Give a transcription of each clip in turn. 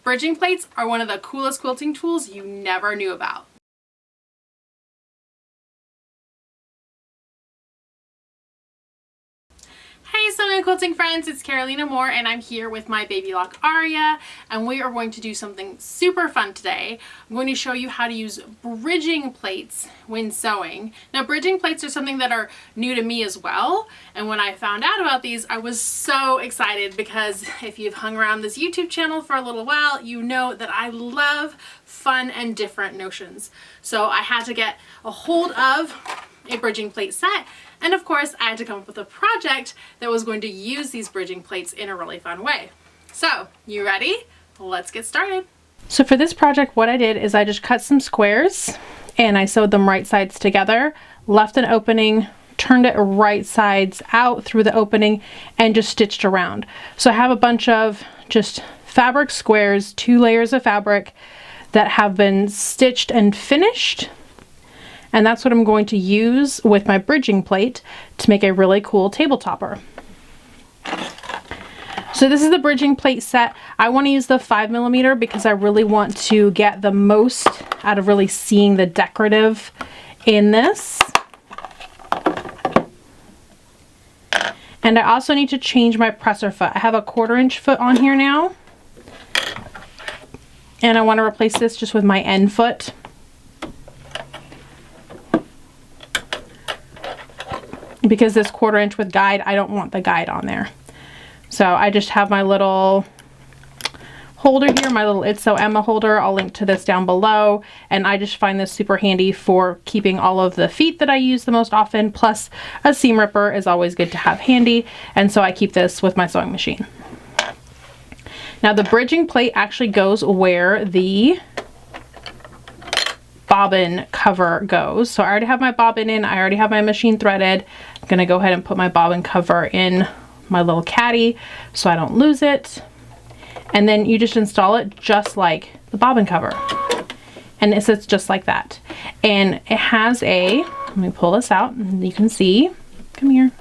Bridging plates are one of the coolest quilting tools you never knew about. Hey sewing and quilting friends, it's Carolina Moore and I'm here with my Baby Lock Aria, and we are going to do something super fun today. I'm going to show you how to use bridging plates when sewing. Now bridging plates are something that are new to me as well, and when I found out about these I was so excited because if you've hung around this YouTube channel for a little while, you know that I love fun and different notions. So I had to get a hold of a bridging plate set, and of course I had to come up with a project that was going to use these bridging plates in a really fun way. So, you ready? Let's get started. So for this project, what I did is I just cut some squares and I sewed them right sides together, left an opening, turned it right sides out through the opening, and just stitched around. So I have a bunch of just fabric squares, 2 layers of fabric that have been stitched and finished. And that's what I'm going to use with my bridging plate to make a really cool table topper. So this is the bridging plate set. I want to use the 5mm because I really want to get the most out of really seeing the decorative in this. And I also need to change my presser foot. I have a 1/4 inch foot on here now. And I want to replace this just with my end foot. Because this 1/4 inch with guide, I don't want the guide on there. So I just have my little holder here, my little It's So Emma holder. I'll link to this down below. And I just find this super handy for keeping all of the feet that I use the most often. Plus a seam ripper is always good to have handy. And so I keep this with my sewing machine. Now the bridging plate actually goes where the bobbin cover goes. So I already have my bobbin in, I already have my machine threaded. I'm gonna go ahead and put my bobbin cover in my little caddy so I don't lose it. And then you just install it just like the bobbin cover. And it sits just like that. And it has a, let me pull this out and you can see, come here.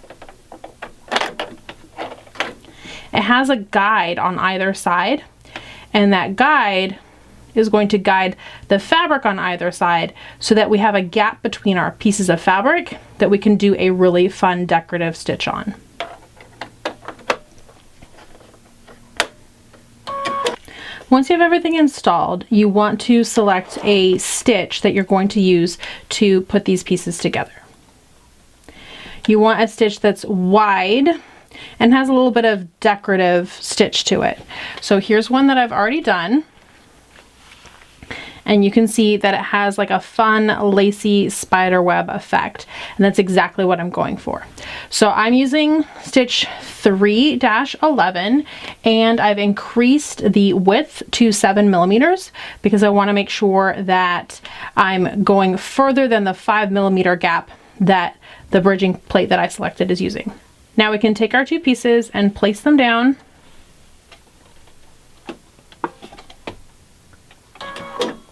It has a guide on either side, and that guide is going to guide the fabric on either side so that we have a gap between our pieces of fabric that we can do a really fun decorative stitch on. Once you have everything installed, you want to select a stitch that you're going to use to put these pieces together. You want a stitch that's wide and has a little bit of decorative stitch to it. So here's one that I've already done. And you can see that it has like a fun lacy spider web effect, and that's exactly what I'm going for. So I'm using stitch 3-11 and I've increased the width to 7mm because I want to make sure that I'm going further than the 5mm gap that the bridging plate that I selected is using. Now we can take our 2 pieces and place them down.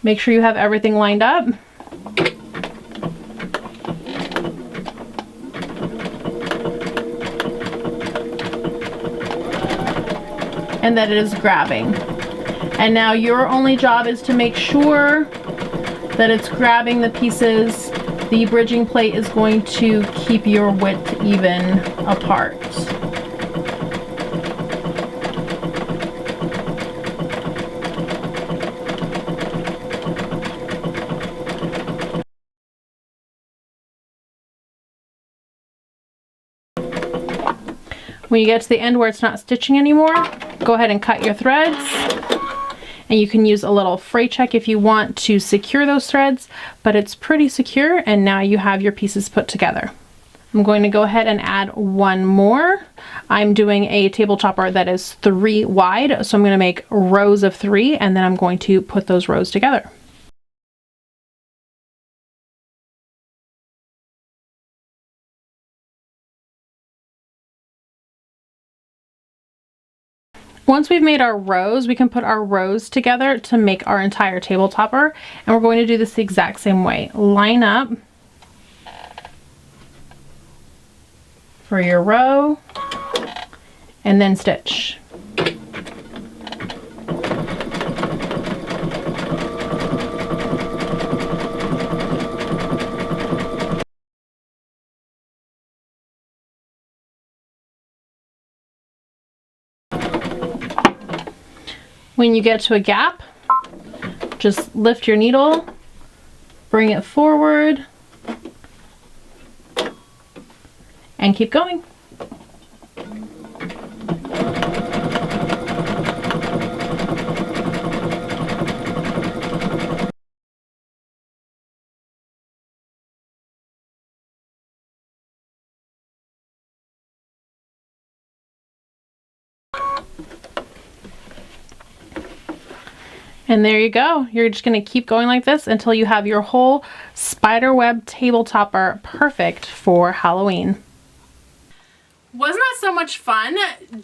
Make sure you have everything lined up. And that it is grabbing. And now your only job is to make sure that it's grabbing the pieces. The bridging plate is going to keep your width even apart. When you get to the end where it's not stitching anymore, go ahead and cut your threads. And you can use a little fray check if you want to secure those threads, but it's pretty secure, and now you have your pieces put together. I'm going to go ahead and add one more. I'm doing a table topper that is 3 wide, so I'm going to make rows of 3, and then I'm going to put those rows together. Once we've made our rows, we can put our rows together to make our entire table topper, and we're going to do this the exact same way. Line up for your row and then stitch. When you get to a gap, just lift your needle, bring it forward, and keep going. And there you go. You're just going to keep going like this until you have your whole spiderweb table topper perfect for Halloween. Wasn't that so much fun?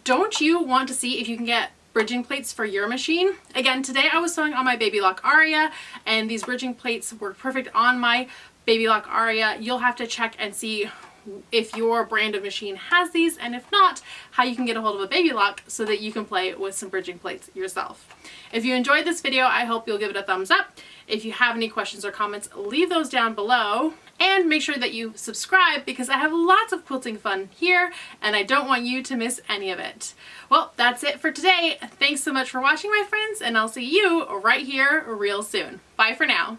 Don't you want to see if you can get bridging plates for your machine? Again, today I was sewing on my Baby Lock Aria, and these bridging plates work perfect on my Baby Lock Aria. You'll have to check and see if your brand of machine has these, and if not, how you can get a hold of a Baby Lock so that you can play with some bridging plates yourself. If you enjoyed this video, I hope you'll give it a thumbs up. If you have any questions or comments, leave those down below. And make sure that you subscribe, because I have lots of quilting fun here and I don't want you to miss any of it. Well, that's it for today. Thanks so much for watching, my friends, and I'll see you right here real soon. Bye for now.